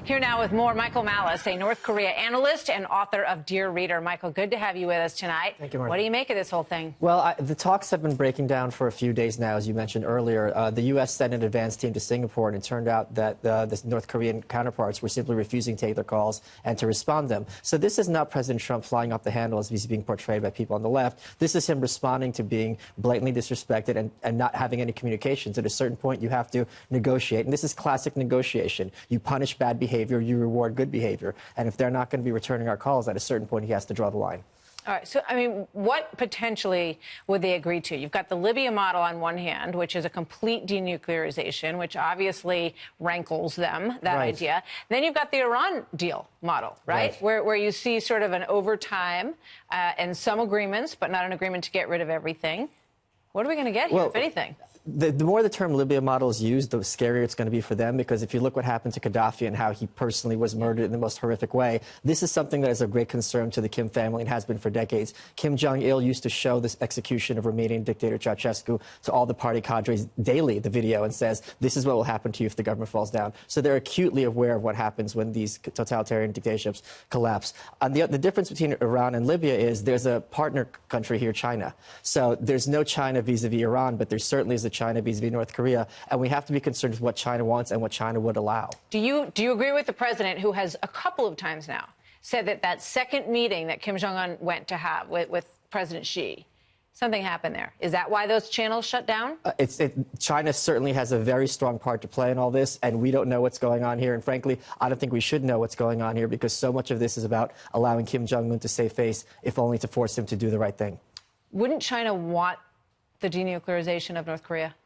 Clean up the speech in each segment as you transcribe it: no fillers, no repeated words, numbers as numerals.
Here now with more, Michael Malice, a North Korea analyst and author of Dear Reader. Michael, good to have you with us tonight. Thank you, Martha. What do you make of this whole thing? Well, the talks have been breaking down for a few days now, as you mentioned earlier. The U.S. sent an advance team to Singapore, and it turned out that the North Korean counterparts were simply refusing to take their calls and to respond to them. So this is not President Trump flying off the handle as he's being portrayed by people on the left. This is him responding to being blatantly disrespected and not having any communications. At a certain point, you have to negotiate, and this is classic negotiation. You punish bad behavior, you reward good behavior. And if they're not going to be returning our calls, at a certain point, he has to draw the line. All right. So, I mean, what potentially would they agree to? You've got the Libya model on one hand, which is a complete denuclearization, which obviously rankles them, that idea. Then you've got the Iran deal model, right? Where you see sort of an overtime and some agreements, but not an agreement to get rid of everything. What are we going to get here, if anything? The more the term Libya model is used, the scarier it's going to be for them, because if you look what happened to Gaddafi and how he personally was murdered in the most horrific way, this is something that is of great concern to the Kim family and has been for decades. Kim Jong-il used to show this execution of Romanian dictator Ceausescu to all the party cadres daily, the video, and says, this is what will happen to you if the government falls down. So they're acutely aware of what happens when these totalitarian dictatorships collapse. And the difference between Iran and Libya is there's a partner country here, China. So there's no China vis-a-vis Iran, but there certainly is a China vis-a-vis North Korea, and we have to be concerned with what China wants and what China would allow. Do you agree with the president, who has a couple of times now said that second meeting that Kim Jong-un went to have with President Xi, something happened there? Is that why those channels shut down? China certainly has a very strong part to play in all this, and we don't know what's going on here. And frankly, I don't think we should know what's going on here, because so much of this is about allowing Kim Jong-un to save face, if only to force him to do the right thing. Wouldn't China want the denuclearization of North Korea?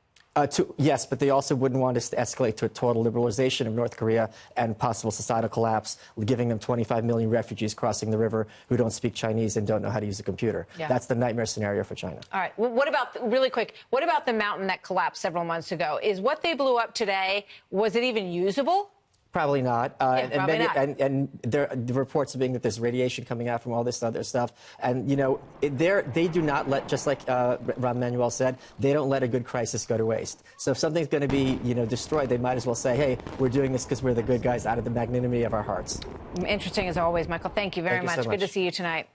Yes, but they also wouldn't want us to escalate to a total liberalization of North Korea and possible societal collapse, giving them 25 million refugees crossing the river who don't speak Chinese and don't know how to use a computer. Yeah. That's the nightmare scenario for China. All right. Well, what about, really quick, what about the mountain that collapsed several months ago? Is what they blew up today, was it even usable? Probably not. And the reports are being that there's radiation coming out from all this other stuff. And, you know, they do not let, just like Rahm Emanuel said, they don't let a good crisis go to waste. So if something's going to be, destroyed, they might as well say, hey, we're doing this because we're the good guys out of the magnanimity of our hearts. Interesting as always, Michael. Thank you very much. So much. Good to see you tonight.